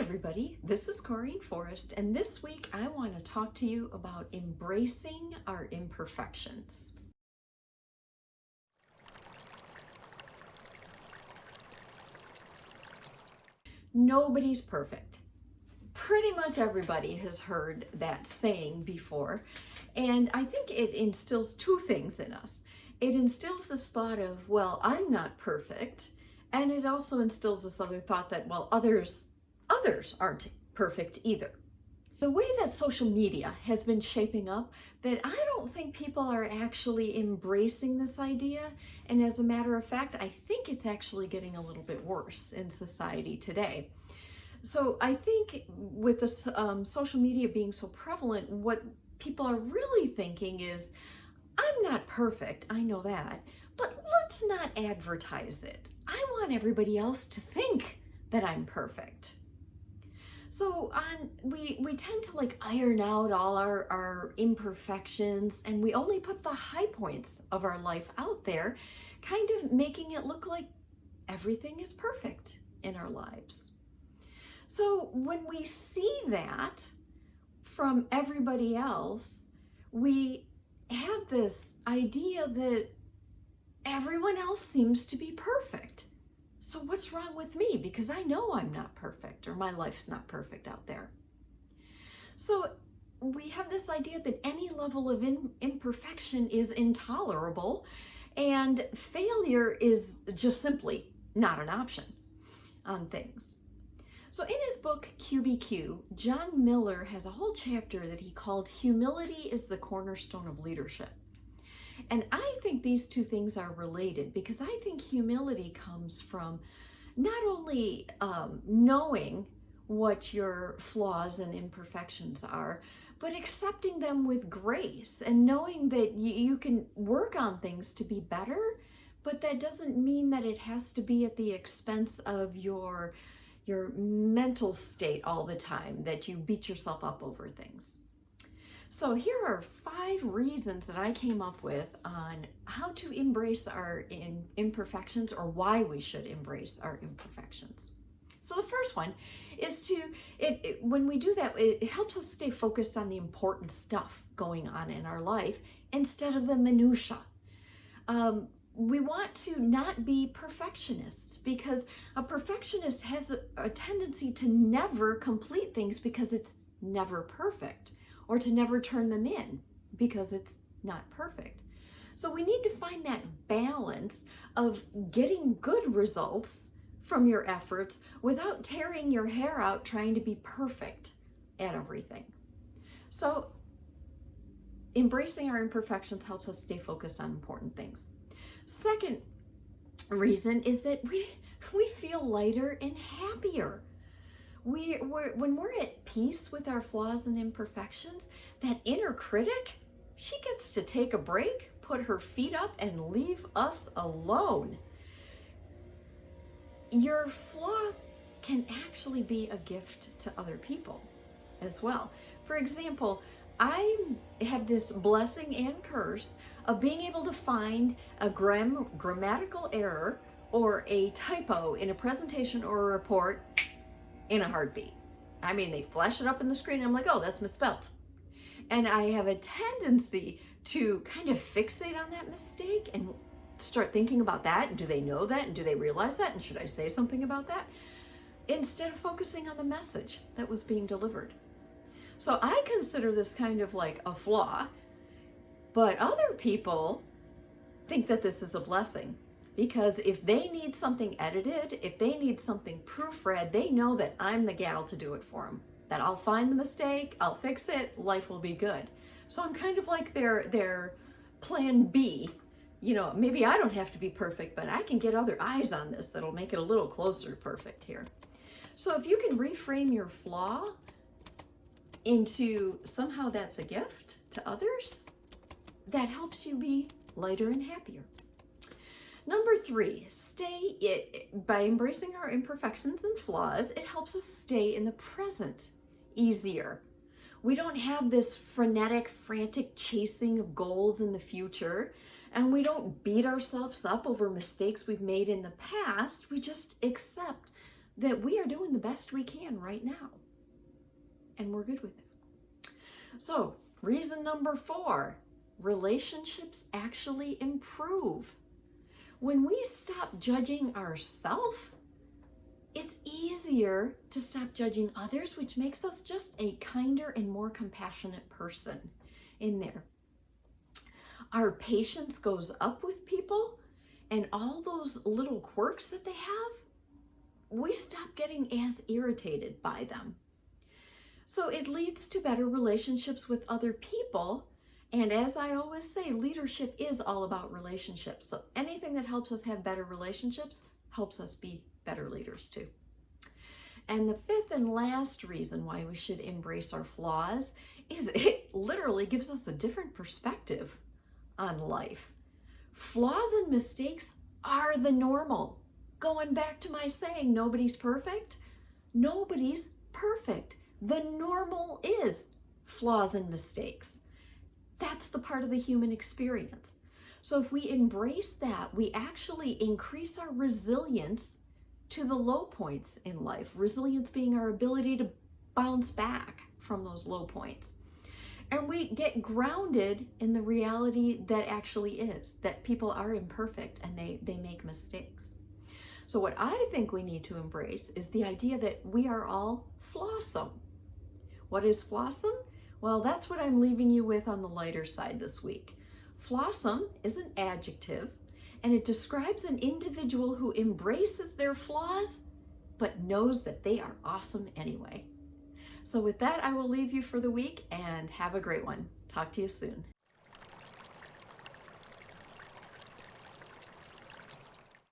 everybody, this is Corrine Forrest, and this week I want to talk to you about embracing our imperfections. Nobody's perfect. Pretty much everybody has heard that saying before, and I think it instills two things in us. It instills this thought of, well, I'm not perfect, and it also instills this other thought that, well, others aren't perfect either. The way that social media has been shaping up, that I don't think people are actually embracing this idea, and as a matter of fact, I think it's actually getting a little bit worse in society today. So I think with this social media being so prevalent, what people are really thinking is, I'm not perfect, I know that, but let's not advertise it. I want everybody else to think that I'm perfect. So we tend to iron out all our imperfections, and we only put the high points of our life out there, kind of making it look like everything is perfect in our lives. So when we see that from everybody else, we have this idea that everyone else seems to be perfect. So what's wrong with me? Because I know I'm not perfect, or my life's not perfect out there. So we have this idea that any level of imperfection is intolerable, and failure is just simply not an option on things. So in his book, QBQ, John Miller has a whole chapter that he called Humility is the Cornerstone of Leadership. And I think these two things are related, because I think humility comes from not only knowing what your flaws and imperfections are, but accepting them with grace and knowing that you can work on things to be better, but that doesn't mean that it has to be at the expense of your mental state all the time, that you beat yourself up over things. So here are 5 reasons that I came up with on how to embrace our imperfections, or why we should embrace our imperfections. So the first one is when we do that, it helps us stay focused on the important stuff going on in our life instead of the minutia. We want to not be perfectionists, because a perfectionist has a tendency to never complete things because it's never perfect, or to never turn them in because it's not perfect. So we need to find that balance of getting good results from your efforts without tearing your hair out trying to be perfect at everything. So embracing our imperfections helps us stay focused on important things. Second reason is that we feel lighter and happier. When we're at peace with our flaws and imperfections, that inner critic, she gets to take a break, put her feet up, and leave us alone. Your flaw can actually be a gift to other people as well. For example, I have this blessing and curse of being able to find a grammatical error or a typo in a presentation or a report in a heartbeat. I mean, they flash it up in the screen and I'm like, oh, that's misspelled. And I have a tendency to kind of fixate on that mistake and start thinking about that, and do they know that, and do they realize that, and should I say something about that, instead of focusing on the message that was being delivered. So I consider this kind of like a flaw, but other people think that this is a blessing. Because if they need something edited, if they need something proofread, they know that I'm the gal to do it for them. That I'll find the mistake, I'll fix it, life will be good. So I'm kind of like their plan B. You know, maybe I don't have to be perfect, but I can get other eyes on this that'll make it a little closer to perfect here. So if you can reframe your flaw into somehow that's a gift to others, that helps you be lighter and happier. Number 3, by embracing our imperfections and flaws, it helps us stay in the present easier. We don't have this frenetic, frantic chasing of goals in the future, and we don't beat ourselves up over mistakes we've made in the past. We just accept that we are doing the best we can right now. And we're good with it. So, reason number 4, relationships actually improve. When we stop judging ourselves, it's easier to stop judging others, which makes us just a kinder and more compassionate person in there. Our patience goes up with people, and all those little quirks that they have, we stop getting as irritated by them. So it leads to better relationships with other people. And as I always say, leadership is all about relationships. So anything that helps us have better relationships helps us be better leaders too. And the 5th and last reason why we should embrace our flaws is it literally gives us a different perspective on life. Flaws and mistakes are the normal. Going back to my saying, nobody's perfect. Nobody's perfect. The normal is flaws and mistakes. That's the part of the human experience. So if we embrace that, we actually increase our resilience to the low points in life. Resilience being our ability to bounce back from those low points. And we get grounded in the reality that actually is, that people are imperfect and they make mistakes. So what I think we need to embrace is the idea that we are all flawsome. What is flawsome? Well, that's what I'm leaving you with on the lighter side this week. Flawsome is an adjective, and it describes an individual who embraces their flaws, but knows that they are awesome anyway. So with that, I will leave you for the week, and have a great one. Talk to you soon.